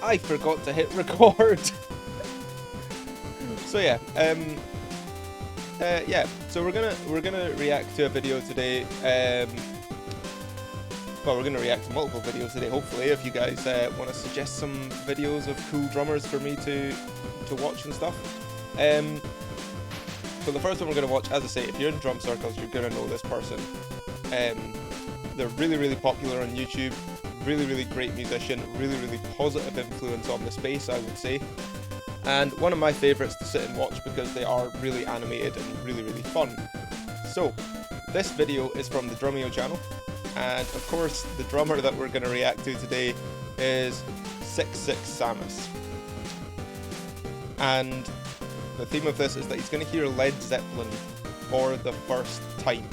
I forgot to hit record. So yeah, so we're gonna react to a video today. Well, we're gonna react to multiple videos today. Hopefully, if you guys want to suggest some videos of cool drummers for me to watch and stuff. So the first one we're gonna watch, as I say, if you're in drum circles, you're gonna know this person. They're really popular on YouTube. Really great musician. Really positive influence on the space, I would say. And one of my favourites to sit and watch because they are really animated and really fun. So, this video is from the Drumeo channel, and of course the drummer that we're going to react to today is 66Samus. And the theme of this is that he's going to hear Led Zeppelin for the first time.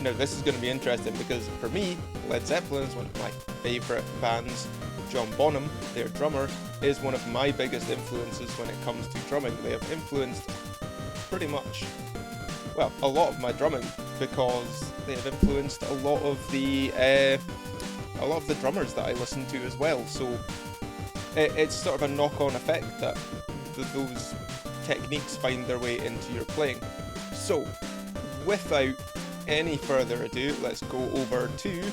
Now this is going to be interesting because for me, Led Zeppelin is one of my favourite bands. John Bonham, their drummer, is one of my biggest influences when it comes to drumming. They have influenced pretty much, well, a lot of my drumming because they have influenced a lot of the drummers that I listen to as well. So it's sort of a knock-on effect that those techniques find their way into your playing. So without any further ado, let's go over to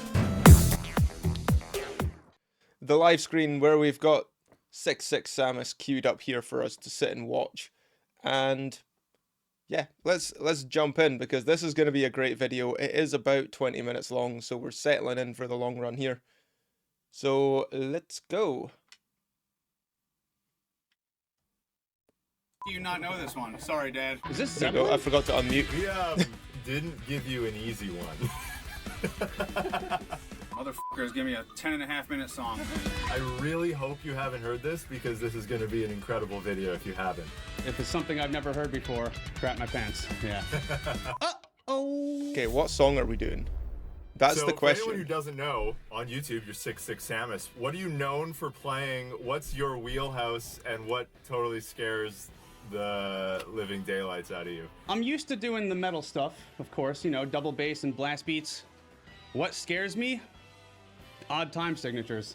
the live screen where we've got 66Samus queued up here for us to sit and watch. And yeah, let's jump in because this is going to be a great video. It is about 20 minutes long, so we're settling in for the long run here. So let's go. Do you not know this one? Sorry, Dad. Is this There you go. Zeppelin? I forgot to unmute. We didn't give you an easy one. Motherfuckers, give me a 10.5-minute song. I really hope you haven't heard this because this is going to be an incredible video if you haven't. If it's something I've never heard before, crap my pants. Yeah. Uh-oh. Okay, what song are we doing? That's so the question. For anyone who doesn't know, on YouTube, you're 66Samus. What are you known for playing? What's your wheelhouse, and what totally scares the living daylights out of you? I'm used to doing the metal stuff, of course, you know, double bass and blast beats. What scares me? Odd time signatures.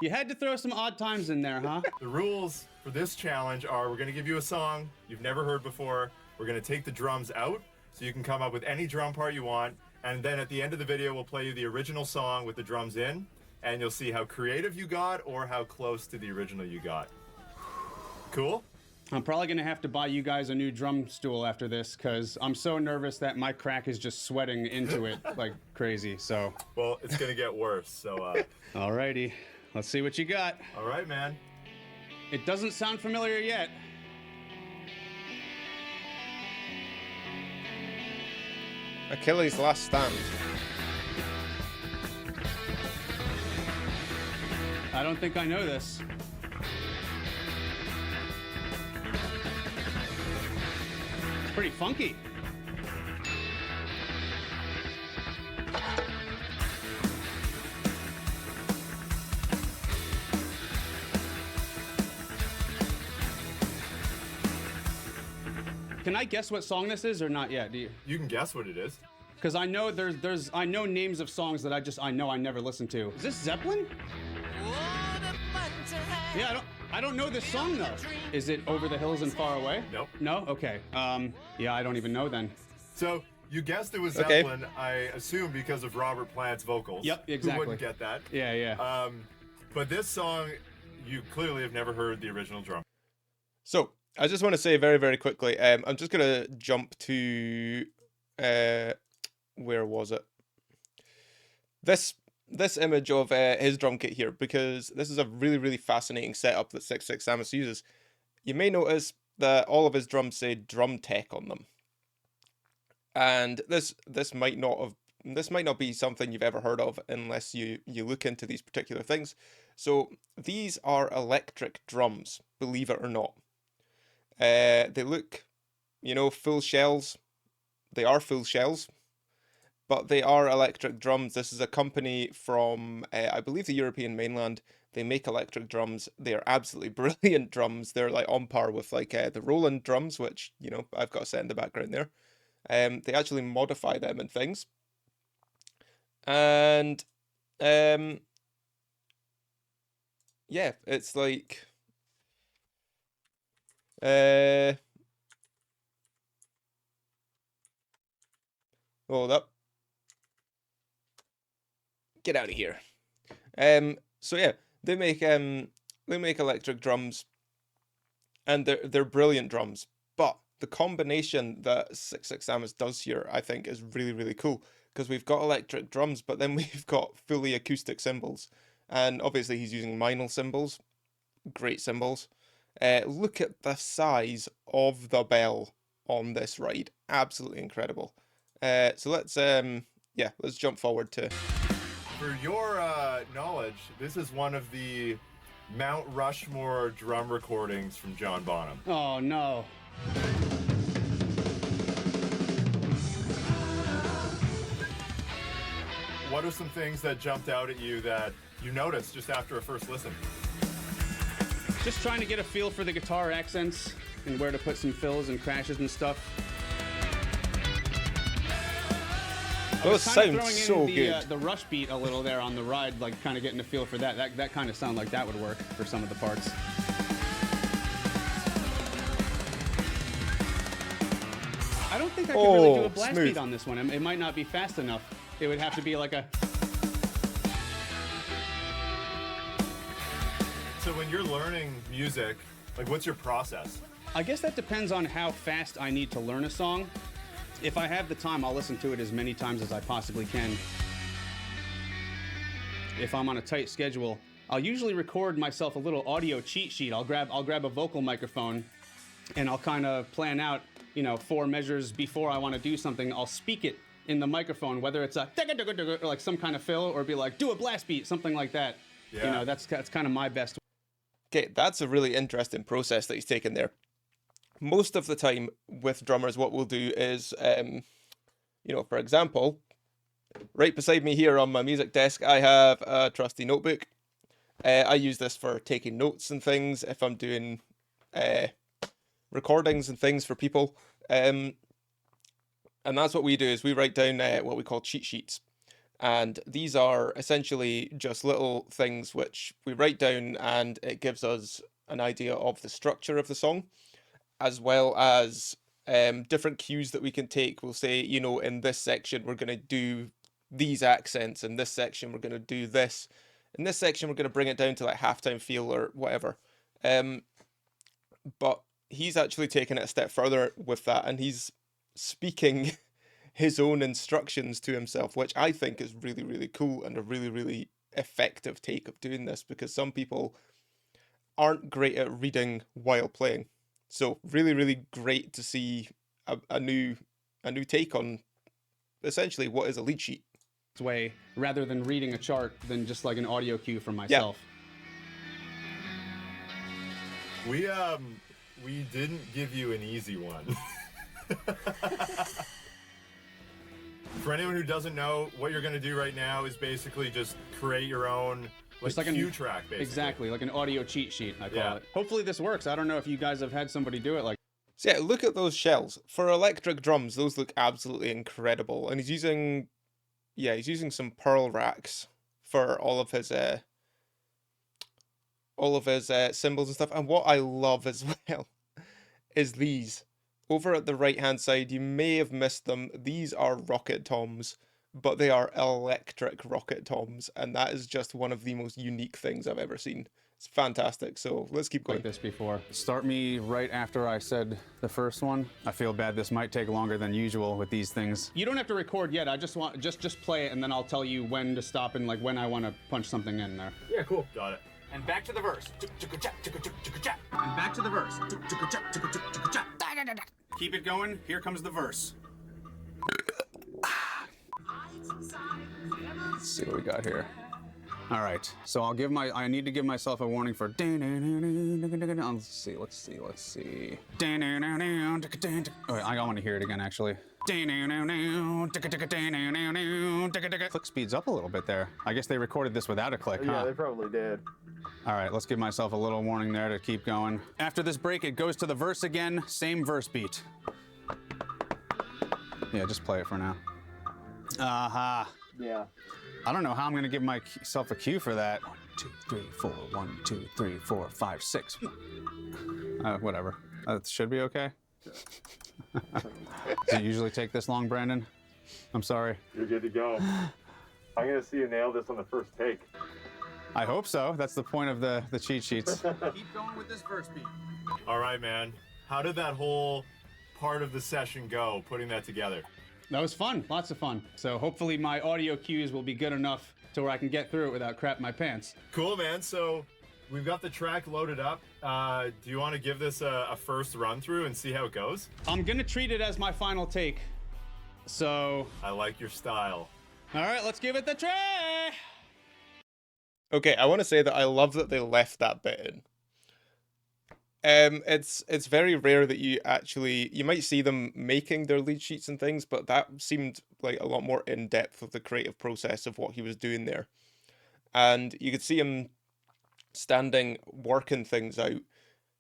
You had to throw some odd times in there, huh? The rules for this challenge are we're going to give you a song you've never heard before. We're going to take the drums out so you can come up with any drum part you want. And then at the end of the video, we'll play you the original song with the drums in. And you'll see how creative you got or how close to the original you got. Cool? I'm probably gonna have to buy you guys a new drum stool after this because I'm so nervous that my crack is just sweating into it like crazy, so. Well, it's going to get worse, so... Alrighty, let's see what you got. All right, man. It doesn't sound familiar yet. Achilles' Last Stand. I don't think I know this. It's pretty funky. Can I guess what song this is or not yet? Do you? You can guess what it is. Because I know I know names of songs that I know I never listened to. Is this Zeppelin? Yeah, I don't know this song though. Is it Over the Hills and Far Away? Nope. No? Okay. Yeah, I don't even know then. So, you guessed it was Okay. Zeppelin, I assume because of Robert Plant's vocals. Yep, exactly. Who wouldn't get that? Yeah. But this song, you clearly have never heard the original drum. So, I just want to say very quickly, I'm just going to jump to, where was it? This image of his drum kit here, because this is a really fascinating setup that 66Samus uses. You may notice that all of his drums say Drum Tech on them. And this might not be something you've ever heard of unless you look into these particular things. So these are electric drums, believe it or not. They look, you know, full shells. They are full shells, but they are electric drums. This is a company from, I believe, the European mainland. They make electric drums. They are absolutely brilliant drums. They're like on par with like the Roland drums, which, you know, I've got set in the background there. They actually modify them and things. And yeah, it's like hold up. Get out of here. So yeah, they make electric drums, and they're brilliant drums. But the combination that 66Samus does here, I think, is really, really cool, because we've got electric drums, but then we've got fully acoustic cymbals, and obviously he's using Meinl cymbals, great cymbals. Look at the size of the bell on this ride, absolutely incredible. So let's jump forward to. For your knowledge, this is one of the Mount Rushmore drum recordings from John Bonham. Oh no. What are some things that jumped out at you that you noticed just after a first listen? Just trying to get a feel for the guitar accents and where to put some fills and crashes and stuff. Those sound so good. The rush beat a little there on the ride, like kind of getting a feel for that. That kind of sound like that would work for some of the parts. I don't think I can really do a blast beat on this one. It might not be fast enough. It would have to be like a... So when you're learning music, like what's your process? I guess that depends on how fast I need to learn a song. If I have the time, I'll listen to it as many times as I possibly can. If I'm on a tight schedule, I'll usually record myself a little audio cheat sheet. I'll grab a vocal microphone, and I'll kind of plan out, 4 measures before I want to do something. I'll speak it in the microphone, whether it's a or like some kind of fill, or be like, do a blast beat, something like that. Yeah. That's kind of my best. Okay, that's a really interesting process that he's taken there. Most of the time with drummers, what we'll do is, for example, right beside me here on my music desk, I have a trusty notebook. I use this for taking notes and things if I'm doing recordings and things for people. And that's what we do, is we write down what we call cheat sheets. And these are essentially just little things which we write down, and it gives us an idea of the structure of the song, as well as different cues that we can take. We'll say, in this section, we're going to do these accents. In this section, we're going to do this. In this section, we're going to bring it down to like halftime feel or whatever. But he's actually taken it a step further with that, and he's speaking his own instructions to himself, which I think is really, really cool and a really, really effective take of doing this, because some people aren't great at reading while playing. So really, really great to see a new take on essentially what is a lead sheet. Way, rather than reading a chart, than just like an audio cue from myself. Yeah. We didn't give you an easy one. For anyone who doesn't know, what you're going to do right now is basically just create your own cue track, basically. Exactly, like an audio cheat sheet, I call it. Hopefully this works. I don't know if you guys have had somebody do it like. So yeah, look at those shells. For electric drums, those look absolutely incredible. And he's using some pearl racks for all of his cymbals and stuff. And what I love as well is these. Over at the right-hand side, you may have missed them. These are rocket toms, but they are electric rocket toms, and that is just one of the most unique things I've ever seen. It's fantastic. So let's keep going. Like this before. Start me right after I said the first one. I feel bad. This might take longer than usual with these things. You don't have to record yet. I just want just play it, and then I'll tell you when to stop and like when I want to punch something in there. Yeah, cool. Got it. And back to the verse. And back to the verse. Keep it going. Here comes the verse. Let's see what we got here. All right, so I need to give myself a warning for. Let's see. Oh, I want to hear it again, actually. Click speeds up a little bit there. I guess they recorded this without a click, huh? Yeah, they probably did. All right, let's give myself a little warning there to keep going. After this break, it goes to the verse again, same verse beat. Yeah, just play it for now. Yeah. I don't know how I'm gonna give myself a cue for that. 2, 3, 4. 1, 2, 3, 4, 5, 6. Whatever. That should be okay. Does it usually take this long, Brandon? I'm sorry. You're good to go. I'm gonna see you nail this on the first take. I hope so. That's the point of the cheat sheets. Keep going with this verse beat. All right, man. How did that whole part of the session go, putting that together? That was fun. Lots of fun. So hopefully my audio cues will be good enough to where I can get through it without crapping my pants. Cool, man. So we've got the track loaded up. Do you want to give this a first run through and see how it goes? I'm gonna treat it as my final take. So, I like your style. all right, let's give it the try. Okay, I want to say that I love that they left that bit in. It's very rare that you might see them making their lead sheets and things, but that seemed like a lot more in depth of the creative process of what he was doing there. And you could see him standing, working things out,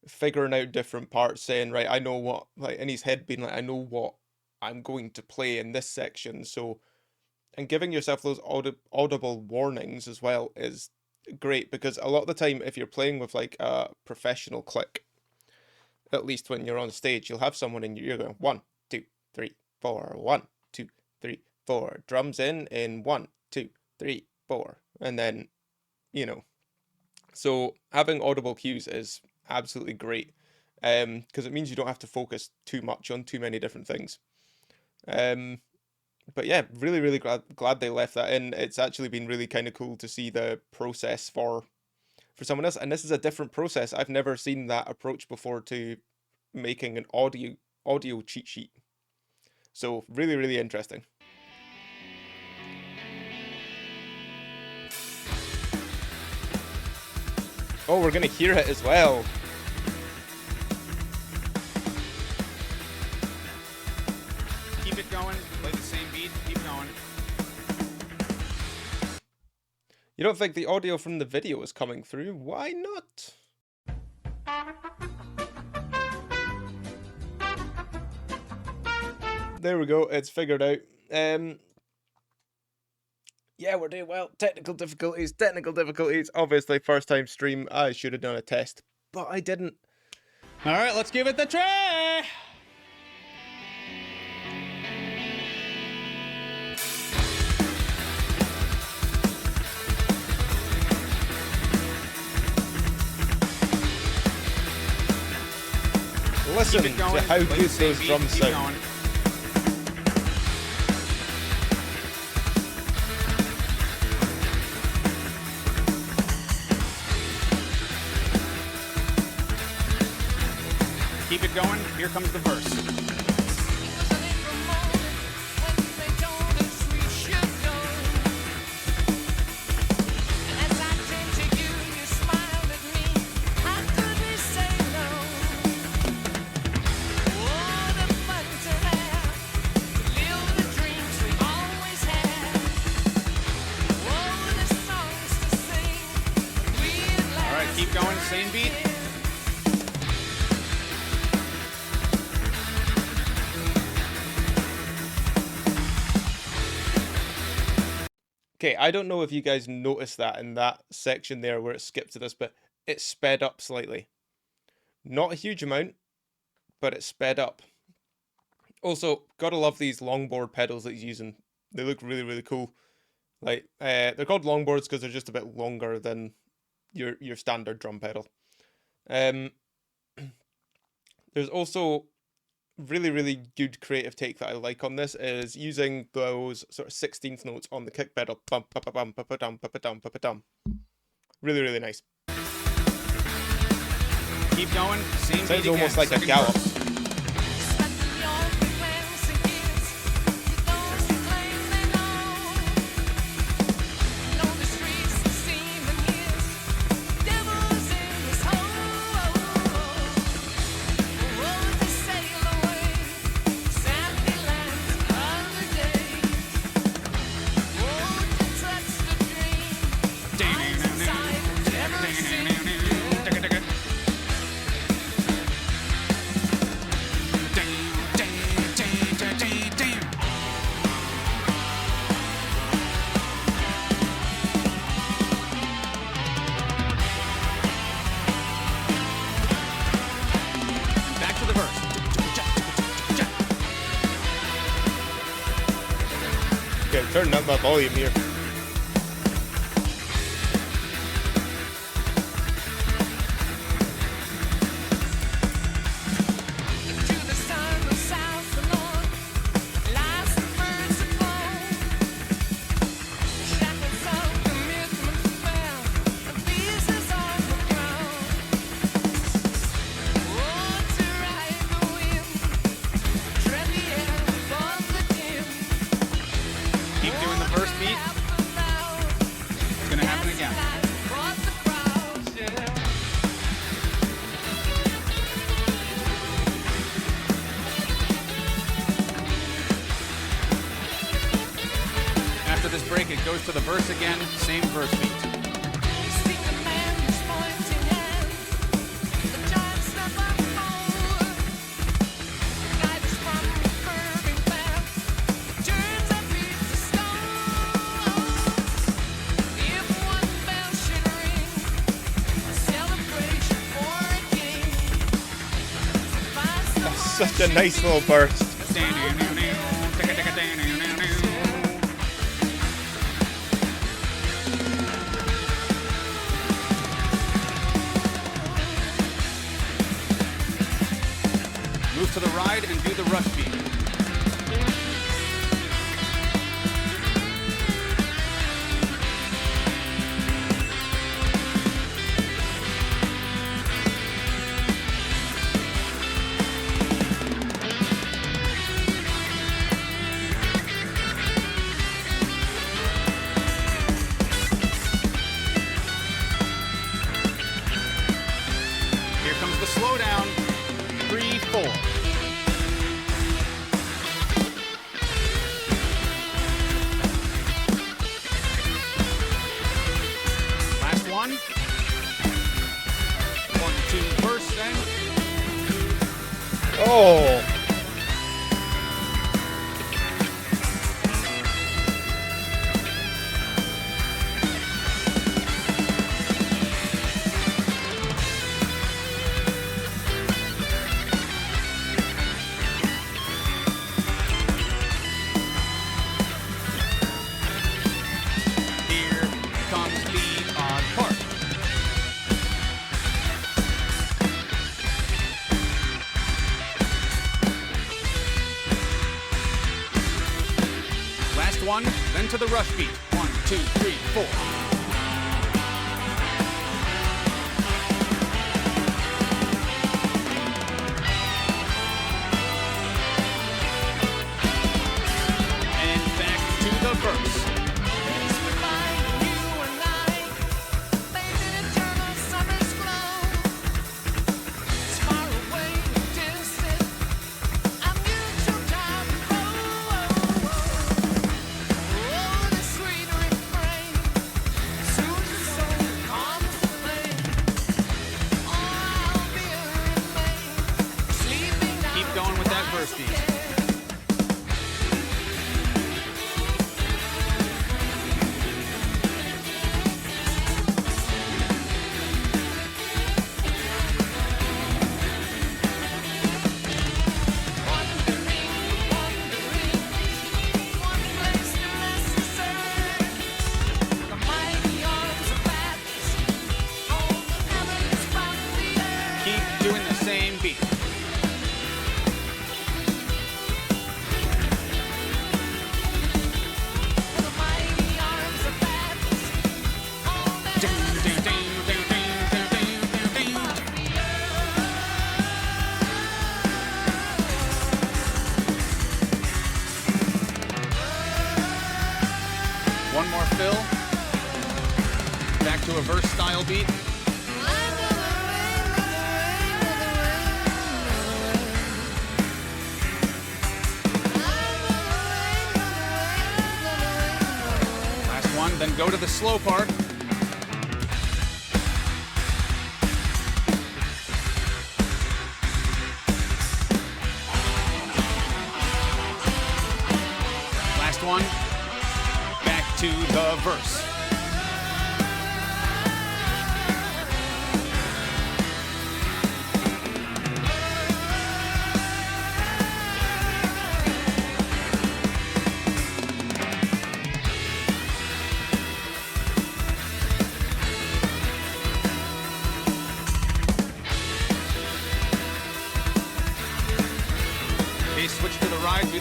figuring out different parts, saying, right, I know what, like in his head being like, I know what I'm going to play in this section. So, and giving yourself those audible warnings as well is great, because a lot of the time, if you're playing with like a professional click, at least when you're on stage, you'll have someone in your ear going 1, 2, 3, 4, 1, 2, 3, 4, drums in 1, 2, 3, 4, and then, you know. So having audible cues is absolutely great, because it means you don't have to focus too much on too many different things. But yeah, really, really glad they left that in. It's actually been really kind of cool to see the process for someone else, and this is a different process. I've never seen that approach before to making an audio cheat sheet. So really, really interesting. Oh, we're gonna hear it as well. Keep it going. Play the same beat. Keep going. You don't think the audio from the video is coming through? Why not? There we go, it's figured out. Yeah, we're doing well. Technical difficulties. Obviously, first time stream, I should have done a test, but I didn't. All right, let's give it the try. Listen Keep it to going. how Play good the same those beat. drums Keep sound. going. Keep it going. Here comes the verse. All right, keep going. Same beat. Okay, I don't know if you guys noticed that in that section there where it skipped to this, but it sped up slightly. Not a huge amount, but it sped up. Also, gotta love these longboard pedals that he's using. They look really, really cool. Like, they're called longboards because they're just a bit longer than your standard drum pedal. There's also really, really good creative take that I like on this is using those sort of 16th notes on the kick pedal. Bum, pa, pa, bum, pa, pa, dum, pa, pa, dum, pa, pa, dum. Really, really nice. Keep going. Same beat Sounds again. almost like a Second gallop. verse. Okay, turn up my volume here. Keep doing the first beat. It's gonna happen again. After this break, it goes to the verse again, same verse beat. Such a nice little burst. Move to the ride and do the rush beat. Here comes the slowdown. 3, 4. Last one. 1, 2, verse, and Oh, here comes the odd part. Last one, then to the rush beat. 1, 2, 3, 4. And back to the verse. Keep going with that verse beat. Keep doing the same beat. One more fill. Back to a verse style beat. Last one, then go to the slow part. Last one, back to the verse.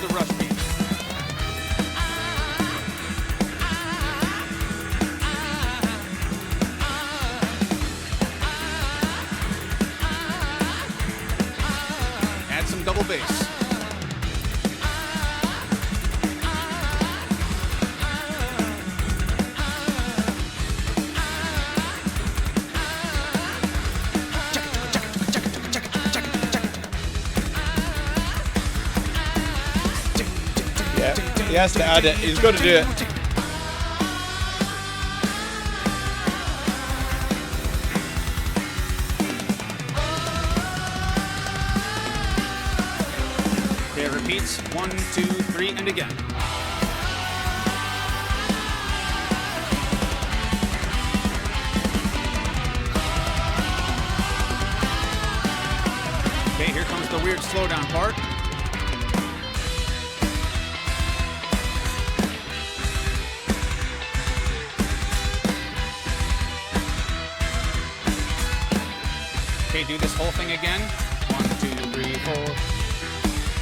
the rush beat. Add some double bass. He has to add it. He's got to do it. Okay, it repeats 1, 2, 3, and again. Okay, here comes the weird slowdown part. Okay, do this whole thing again. 1, 2, 3, 4.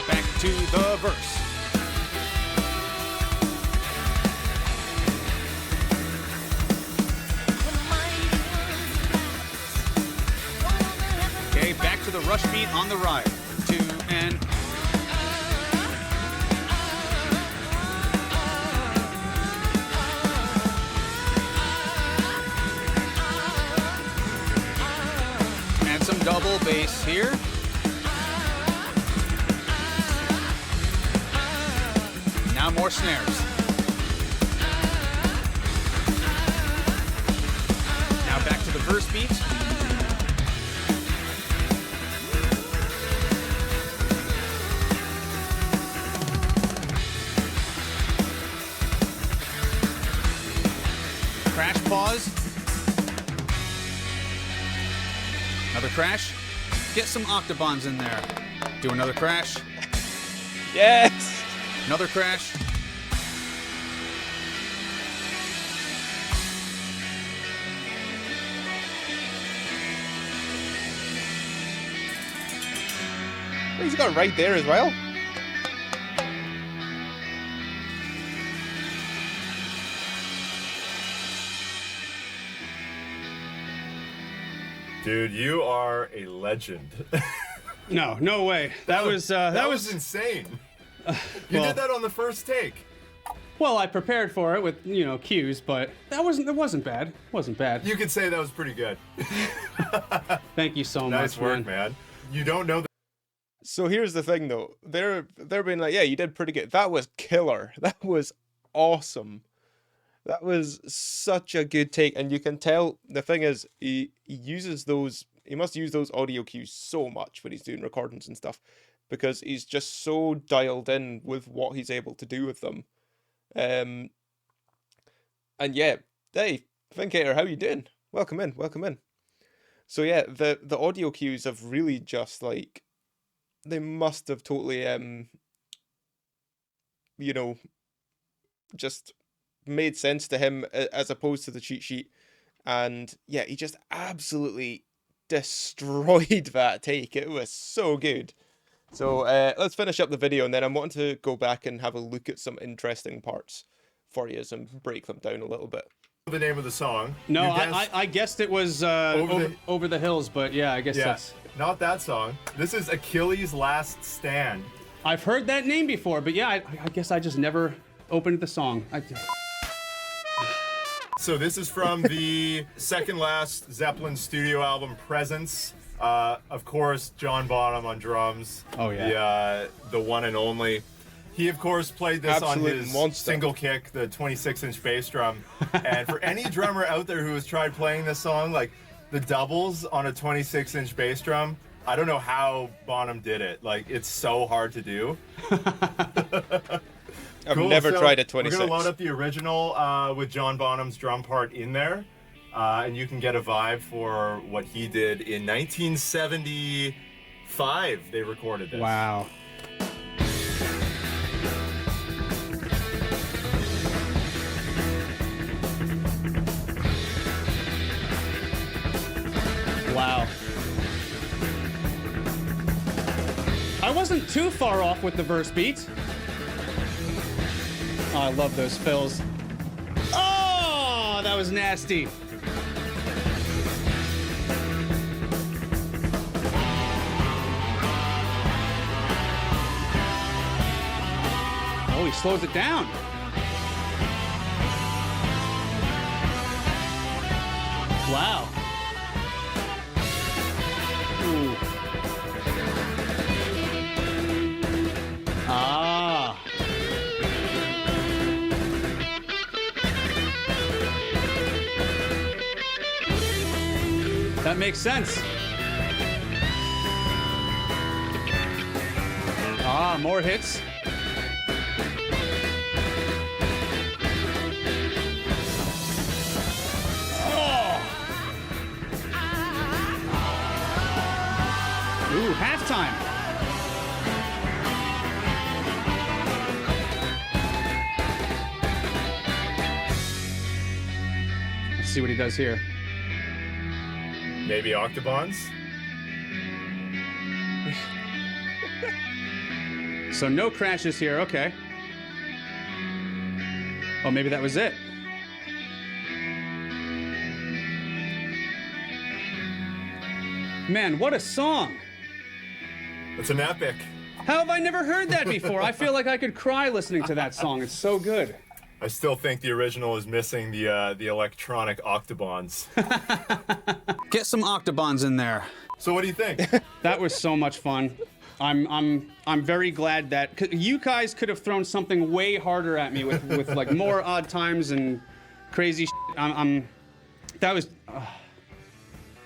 Back to the verse. Okay, back to the rush beat on the ride. 2 and add some double bass here. Now more snares. Now back to the verse beat. Crash pause. Another crash. Get some octobons in there. Do another crash. Yes. Another crash. He's got it right there as well. Dude, you are a legend. No way. That was insane. You well- did that on the first take. well, I prepared for it with cues, but it wasn't bad. Wasn't bad. You could say that was pretty good. Thank you so Nice much, work, man. man. You don't know So here's the thing, though. They're being like, yeah, you did pretty good. That was killer. That was awesome. That was such a good take, and you can tell. The thing is, he uses those. He must use those audio cues so much when he's doing recordings and stuff, because he's just so dialed in with what he's able to do with them. And yeah, hey, Vincator, how you doing? Welcome in, welcome in. So yeah, the audio cues have really just like, they must have totally just made sense to him as opposed to the cheat sheet. And yeah, he just absolutely destroyed that take. It was so good. So let's finish up the video, and then I'm wanting to go back and have a look at some interesting parts for you and break them down a little bit. the name of the song. No, You guessed- I guessed it was over the hills, but yeah, I guess that's. Not that song. This is Achilles' Last Stand. I've heard that name before, but yeah, I guess I just never opened the song. So this is from the second last Zeppelin studio album, Presence. Of course, John Bonham on drums. Oh yeah. The one and only. He of course played this Absolute on his monster. single kick, the 26-inch bass drum. And for any drummer out there who has tried playing this song, like the doubles on a 26-inch bass drum, I don't know how Bonham did it. Like, it's so hard to do. I've Cool, never so tried a 26. We're gonna load up the original with John Bonham's drum part in there, and you can get a vibe for what he did in 1975. They recorded this. Wow. Wow. I wasn't too far off with the verse beat. Oh, I love those fills. Oh, that was nasty. Oh, he slows it down. Wow. Ooh. Ah. That makes sense. Ah, more hits. Ooh, halftime. Let's see what he does here. Maybe Octobons? So no crashes here, okay. Oh, maybe that was it. Man, what a song. It's an epic. How have I never heard that before? I feel like I could cry listening to that song. It's so good. I still think the original is missing the electronic Octobons. Get some Octobons in there. So what do you think? That was so much fun. I'm very glad that you guys could have thrown something way harder at me with like more odd times and crazy shit. That was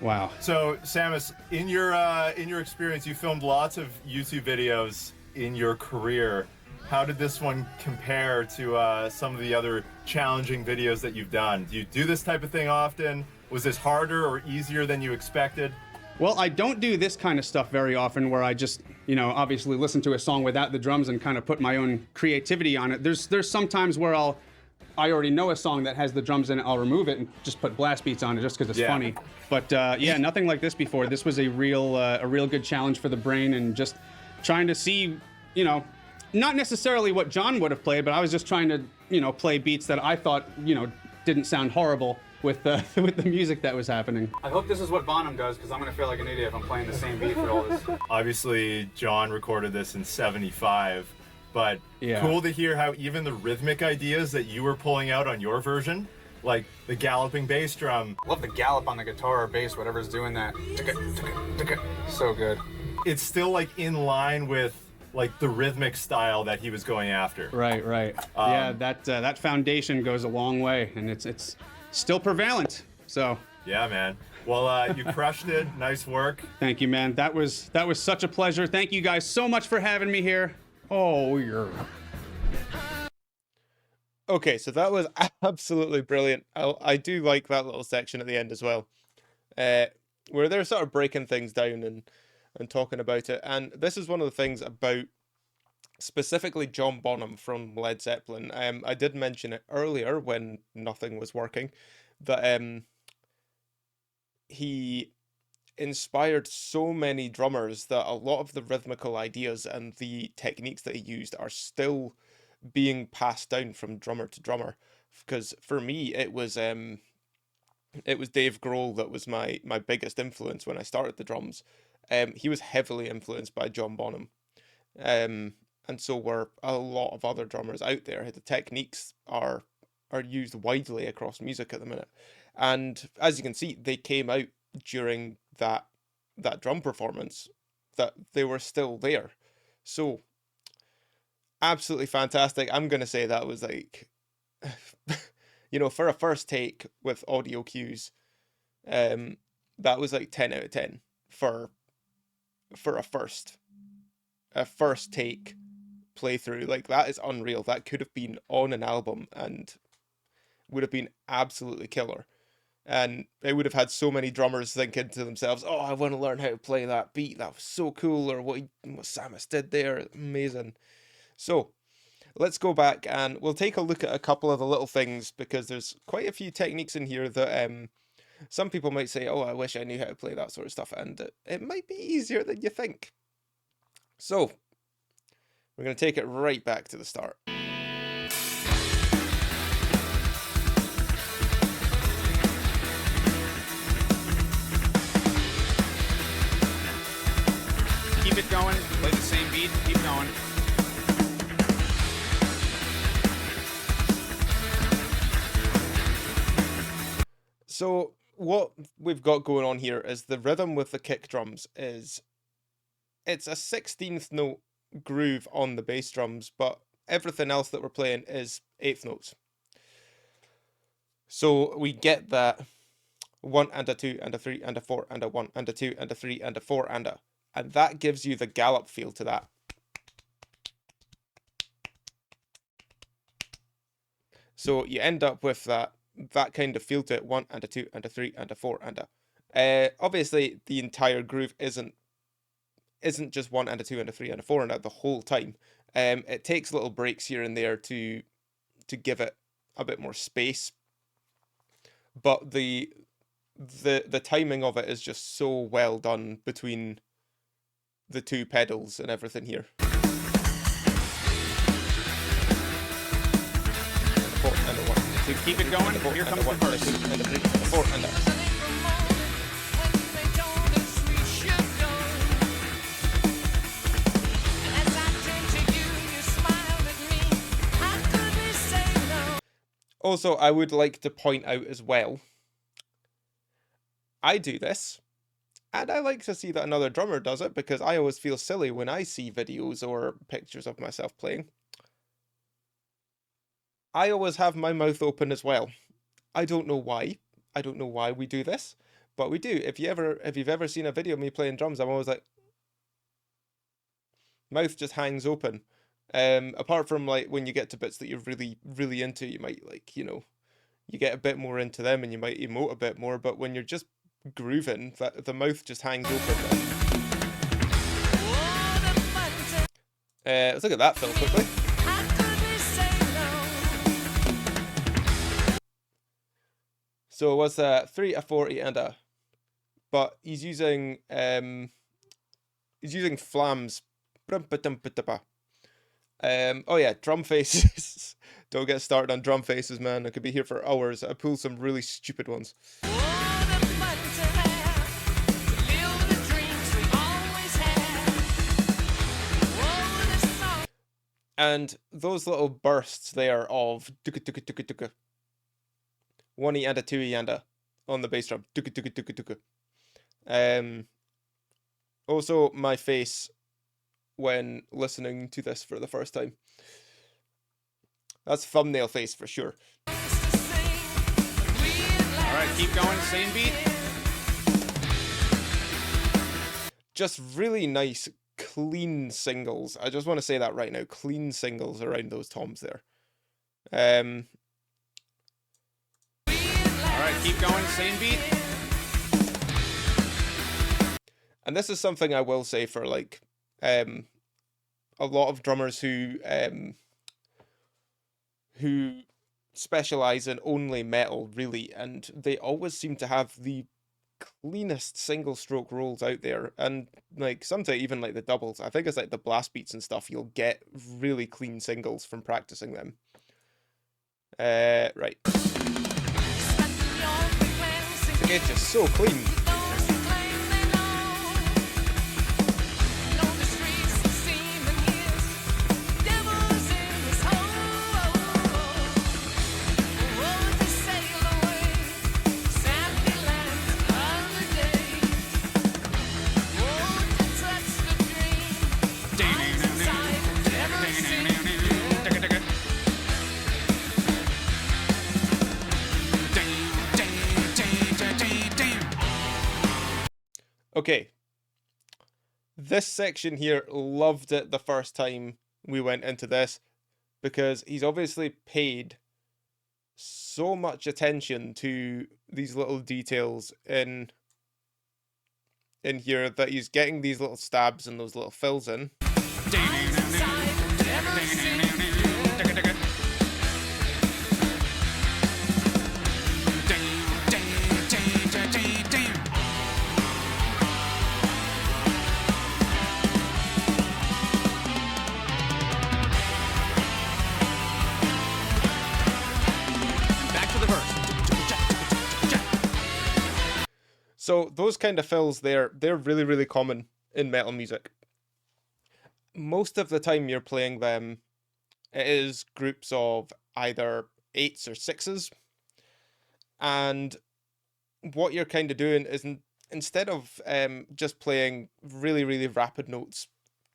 wow. So Samus, in your experience, you filmed lots of YouTube videos in your career. How did this one compare to some of the other challenging videos that you've done? Do you do this type of thing often? Was this harder or easier than you expected? Well, I don't do this kind of stuff very often where I just, you know, obviously listen to a song without the drums and kind of put my own creativity on it. There's some times where I already know a song that has the drums in it, I'll remove it and just put blast beats on it just because it's funny. But yeah, nothing like this before. This was a real good challenge for the brain and just trying to see, you know, not necessarily what John would have played, but I was just trying to, you know, play beats that I thought, you know, didn't sound horrible with the music that was happening. I hope this is what Bonham does, because I'm going to feel like an idiot if I'm playing the same beat for all this. Obviously, John recorded this in '75, but Yeah. cool to hear how even the rhythmic ideas that you were pulling out on your version, like the galloping bass drum, Love the gallop on the guitar or bass, whatever's doing that. So good. it's still like in line with like the rhythmic style that he was going after. Right. Yeah, that foundation goes a long way, and it's still prevalent. So Yeah, man. Well, you crushed it. Nice work. thank you, man. That was such a pleasure. Thank you guys so much for having me here. Oh, you're Okay, so that was absolutely brilliant. I do like that little section at the end as well, where they're sort of breaking things down and talking about it. And this is one of the things about specifically John Bonham from Led Zeppelin. I did mention it earlier when nothing was working, that he inspired so many drummers that a lot of the rhythmical ideas and the techniques that he used are still being passed down from drummer to drummer. Because for me, it was Dave Grohl that was my biggest influence when I started the drums. He was heavily influenced by John Bonham, and so were a lot of other drummers out there. The techniques are used widely across music at the minute, and as you can see, they came out during that drum performance, that they were still there. So absolutely fantastic. I'm gonna say that was like, you know, for a first take with audio cues, that was like 10 out of 10 for a first take playthrough. Like, that is unreal. That could have been on an album and would have been absolutely killer. And it would have had so many drummers thinking to themselves, oh, I want to learn how to play that beat. That was so cool. Or what Samus did there. Amazing. So let's go back and we'll take a look at a couple of the little things, because there's quite a few techniques in here that Some people might say, oh, I wish I knew how to play that sort of stuff, and it might be easier than you think. So, we're going to take it right back to the start. Keep it going. Play the same beat. Keep going. So what we've got going on here is the rhythm with the kick drums is, it's a 16th note groove on the bass drums, but everything else that we're playing is 8th notes. So we get that 1 and a 2 and a 3 and a 4 and a 1 and a 2 and a 3 and a 4 and that gives you the gallop feel to that. So you end up with that kind of feel to it, 1 and a 2 and a 3 and a 4 and a. Obviously, the entire groove isn't just 1 and a 2 and a 3 and a 4 and a the whole time. It takes little breaks here and there to give it a bit more space, but the timing of it is just so well done between the two pedals and everything here. And a 1. So keep it going. Here comes the verse. And a 3 and a 4 and a. Also, I would like to point out as well, I do this, and I like to see that another drummer does it, because I always feel silly when I see videos or pictures of myself playing. I always have my mouth open as well. I don't know why. I don't know why we do this, but we do. If you've ever seen a video of me playing drums, I'm always like, mouth just hangs open. Apart from like when you get to bits that you're really, really into, you might like, you get a bit more into them and you might emote a bit more, but when you're just grooving, the mouth just hangs open. Let's look at that fill quickly. So what's that? 3, a 40 and a, but he's using flams. Oh yeah, drum faces. Don't get started on drum faces, man. I could be here for hours. I pull some really stupid ones. And those little bursts there of 1E and a 2E and a on the bass drum. Also, my face when listening to this for the first time. That's thumbnail face for sure. Alright, keep going, same beat. Just really nice, clean singles. I just want to say that right now. Clean singles around those toms there. Alright, keep going, same beat. And this is something I will say for like a lot of drummers who specialize in only metal, really, and they always seem to have the cleanest single stroke rolls out there, and like sometimes even like the doubles. I think it's like the blast beats and stuff, you'll get really clean singles from practicing them. Right. It's just so clean. Okay, this section here, loved it the first time we went into this, because he's obviously paid so much attention to these little details in here that he's getting these little stabs and those little fills in. So those kind of fills, they're really, really common in metal music. Most of the time you're playing them, it is groups of either 8s or 6s. And what you're kind of doing is instead of just playing really, really rapid notes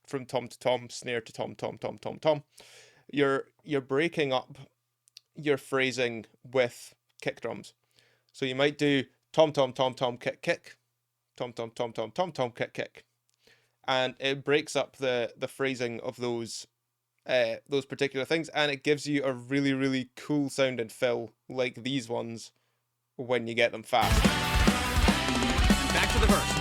from tom to tom, snare to tom, tom, tom, tom, tom, you're breaking up your phrasing with kick drums. So you might do tom, tom, tom, tom, kick, kick, tom, tom, tom, tom, tom, tom, kick, kick. And it breaks up the phrasing of those particular things, and it gives you a really, really cool sounding fill like these ones when you get them fast. Back to the verse.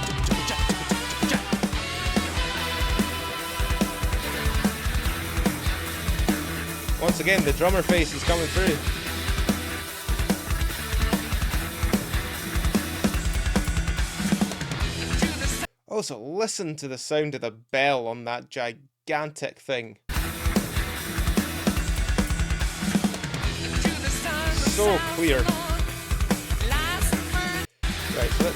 Once again, the drummer face is coming through. Also, listen to the sound of the bell on that gigantic thing. So clear. Right, so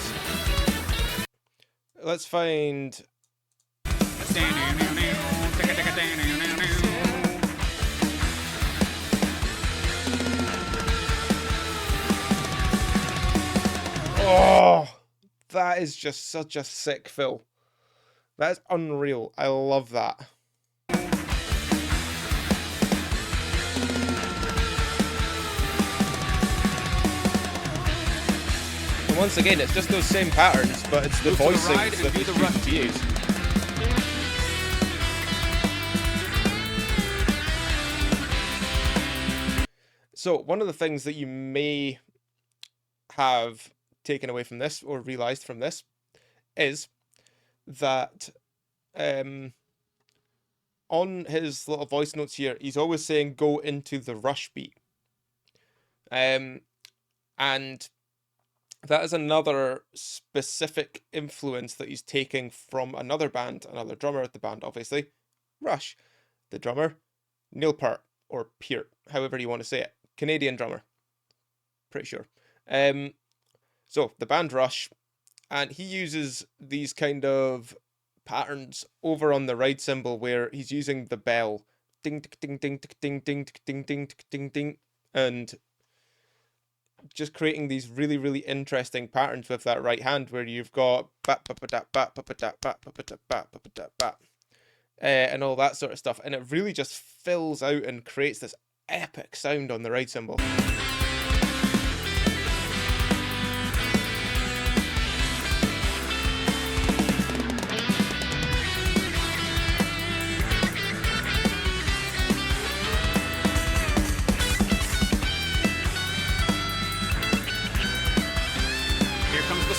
let's find. Oh, that is just such a sick fill. That's unreal. I love that. And once again, it's just those same patterns, but it's the voicing that these students use. So one of the things that you may have taken away from this or realized from this is that on his little voice notes here, he's always saying go into the rush beat. And that is another specific influence that he's taking from another band, another drummer at the band, obviously, Rush. The drummer, Neil Peart, or Peart, however you want to say it. Canadian drummer. Pretty sure. So, the band Rush, and he uses these kind of patterns over on the ride cymbal where he's using the bell. Ding, ding, ding, ding, ding, ding, ding, ding, ding, and just creating these really, really interesting patterns with that right hand where you've got and all that sort of stuff, and it really just fills out and creates this epic sound on the ride cymbal.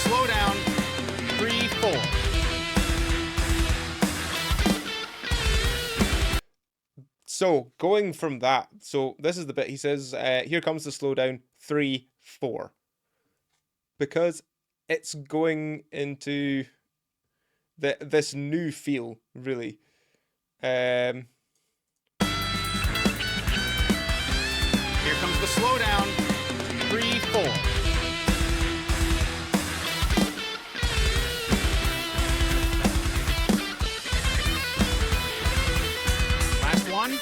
Slowdown, 3, 4. So going from that, so this is the bit he says, here comes the slowdown, 3, 4. Because it's going into this new feel, really. Here comes the slowdown, 3, 4. One, 1,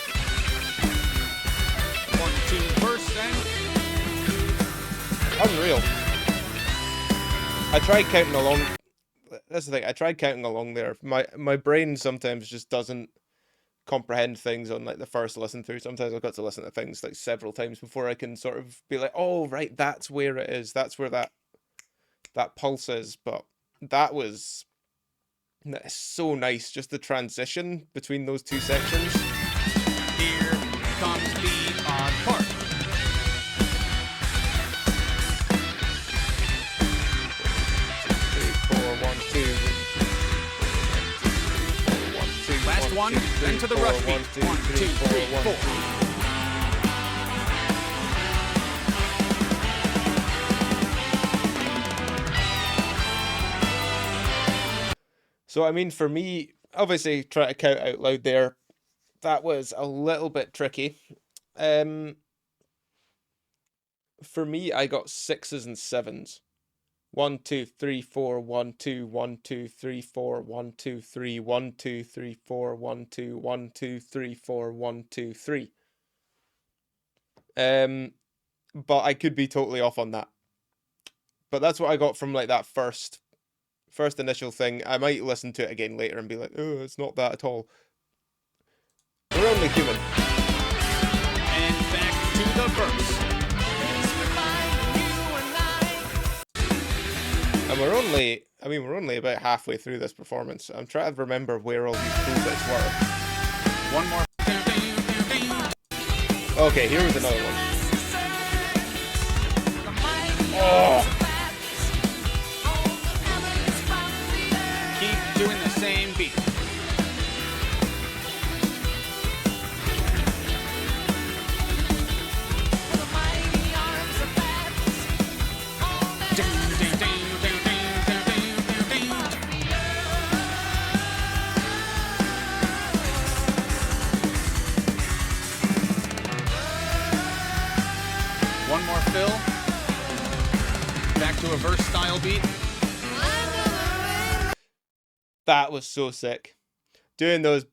2, verse, and unreal. I tried counting along. That's the thing. I tried counting along there. My brain sometimes just doesn't comprehend things on like the first listen through. Sometimes I've got to listen to things like several times before I can sort of be like, oh right, that's where it is. That's where that pulse is. But that is so nice. Just the transition between those two sections. Here comes the odd part. 3, 4, 1, 2. Last one, then to the rush beat. 1, 2, 3, 4. So I mean, for me, obviously, try to count out loud there. That was a little bit tricky. For me, I got 6s and 7s 1 2 3 4 1 2 1 2 3 4 1 2 3 1 2 3 4 1 2 1 2 3 4 1 2 3. But I could be totally off on that. But that's what I got from like that first initial thing. I might listen to it again later and be like, oh, it's not that at all. We're only human. And back to the verse. And we're only about halfway through this performance. I'm trying to remember where all these cool bits were. One more. Okay, here was another one. Oh! Keep doing the same beat. One more fill. Back to a verse style beat. That was so sick. Doing those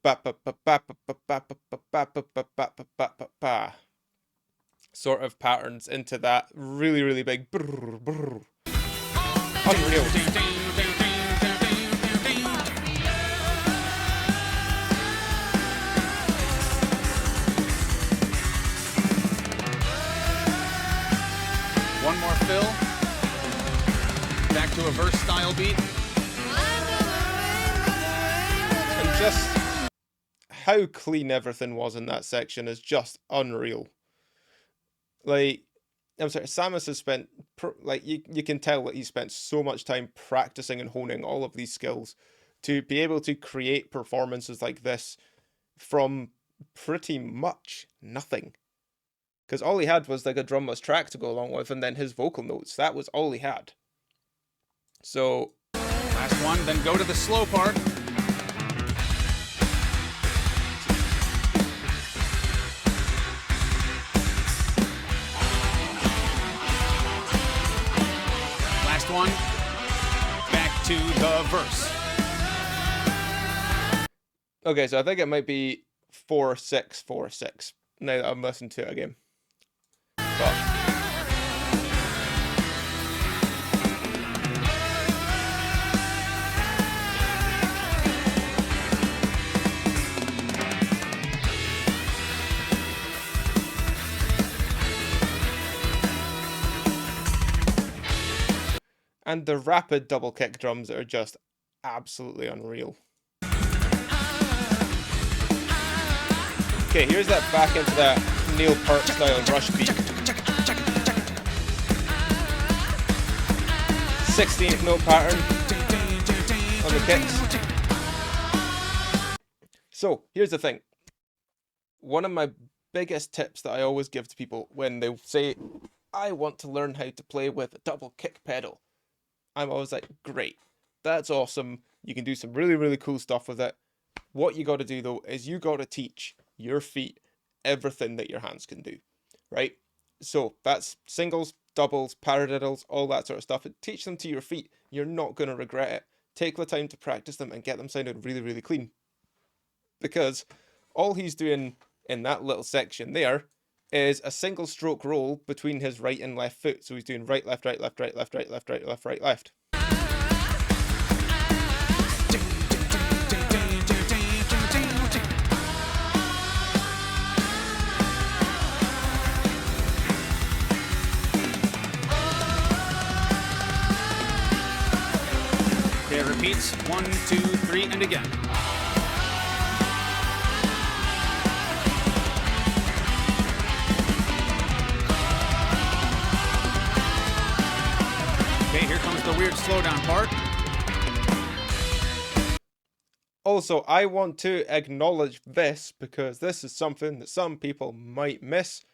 sort of patterns into that really, really big unreal. One more fill. Back to a verse style beat. And just how clean everything was in that section is just unreal. Like, I'm sorry, Samus has spent, like, you can tell that he spent so much time practicing and honing all of these skills to be able to create performances like this from pretty much nothing. Because all he had was like a drumless track to go along with, and then his vocal notes. That was all he had. So, last one, then go to the slow part. Last one, back to the verse. okay, so I think it might be 4-6-4-6 now that I'm listening to it again. But and the rapid double kick drums are just absolutely unreal. Okay, here's that back into that Neil Peart style rush beat. 16th note pattern on the kicks. So, here's the thing. One of my biggest tips that I always give to people when they say, I want to learn how to play with a double kick pedal, I'm always like, great, that's awesome. You can do some really, really cool stuff with it. What you got to do, though, is you got to teach your feet everything that your hands can do, right? So that's singles, doubles, paradiddles, all that sort of stuff. Teach them to your feet. You're not going to regret it. Take the time to practice them and get them sounding really, really clean. Because all he's doing in that little section there is a single stroke roll between his right and left foot. So he's doing right, left, right, left, right, left, right, left, right, left, right, left. Okay, it repeats 1, 2, 3, and again. Okay, here comes the weird slowdown part. Also, I want to acknowledge this because this is something that some people might miss,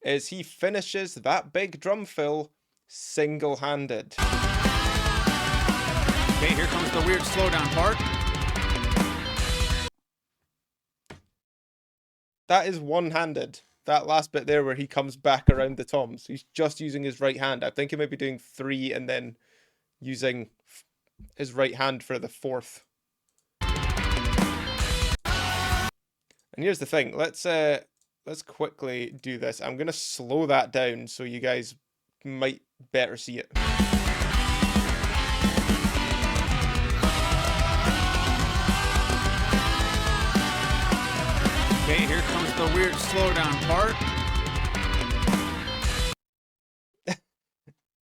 is he finishes that big drum fill single-handed. Okay, here comes the weird slowdown part. That is one-handed. That last bit there where he comes back around the toms. He's just using his right hand. I think he might be doing 3 and then using his right hand for the fourth. And here's the thing. Let's quickly do this. I'm gonna slow that down so you guys might better see it. Okay, here comes the weird slowdown part.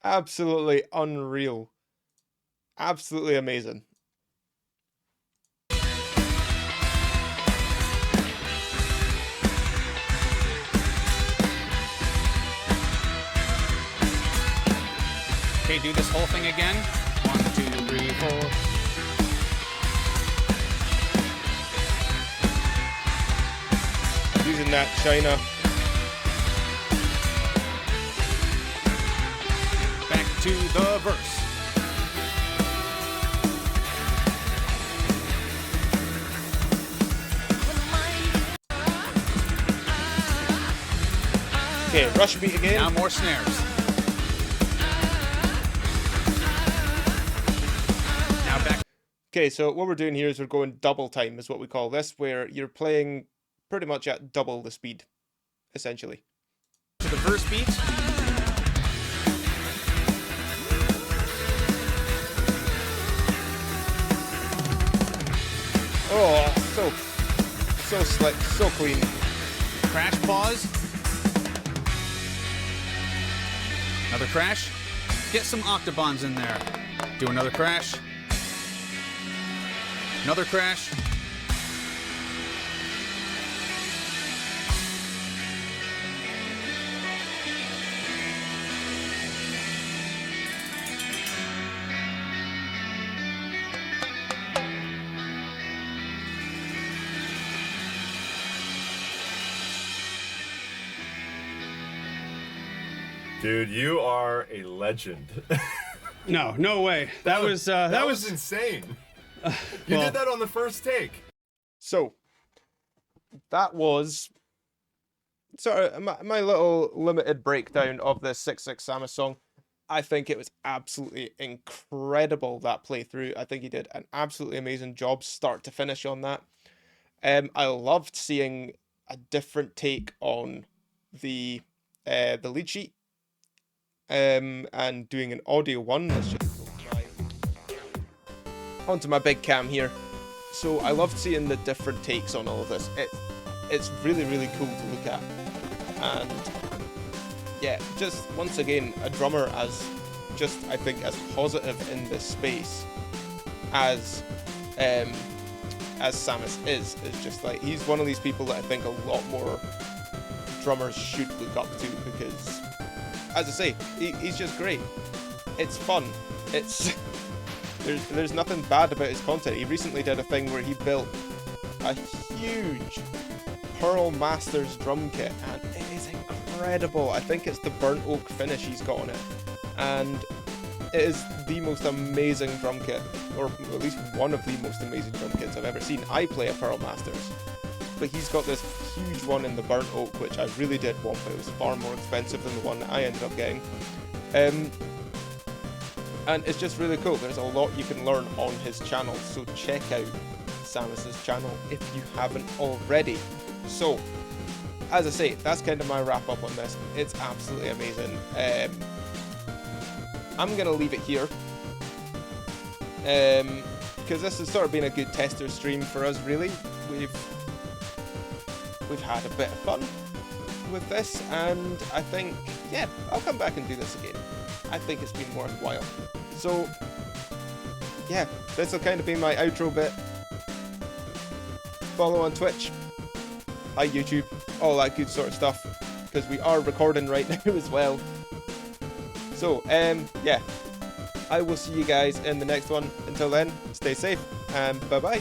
Absolutely unreal. Absolutely amazing. Okay, do this whole thing again. 1, 2, 3, 4. Using that China. Back to the verse. Okay, rush beat again. Now more snares. Now back. Okay, so what we're doing here is we're going double time is what we call this, where you're playing pretty much at double the speed, essentially. To the verse beat. Oh, so slick, so clean. Crash pause. Another crash. Get some octobons in there. Do another crash. Another crash. Dude, you are a legend. No way. That was insane. You well- did that on the first take. So, that was sort of my little limited breakdown of the 66Samus song. I think it was absolutely incredible, that playthrough. I think he did an absolutely amazing job start to finish on that. I loved seeing a different take on the lead sheet. And doing an audio one. Let's just go onto my big cam here. So I loved seeing the different takes on all of this. It's really, really cool to look at. And yeah, just once again, a drummer as just, I think, as positive in this space as Samus is just like, he's one of these people that I think a lot more drummers should look up to, because as I say, he's just great. It's fun. It's there's nothing bad about his content. He recently did a thing where he built a huge Pearl Masters drum kit, and it is incredible. I think it's the burnt oak finish he's got on it, and it is the most amazing drum kit, or at least one of the most amazing drum kits I've ever seen. I play a Pearl Masters, but he's got this huge one in the burnt oak, which I really did want, but it was far more expensive than the one that I ended up getting. And it's just really cool. There's a lot you can learn on his channel, so check out Samus's channel if you haven't already. So, as I say, that's kind of my wrap up on this. It's absolutely amazing. I'm gonna leave it here, because this has sort of been a good tester stream for us, really. We've had a bit of fun with this, and I think, yeah, I'll come back and do this again. I think it's been worthwhile. So, yeah, this will kind of be my outro bit. Follow on Twitch, hi YouTube, all that good sort of stuff, because we are recording right now as well. So, yeah, I will see you guys in the next one. Until then, stay safe, and bye-bye.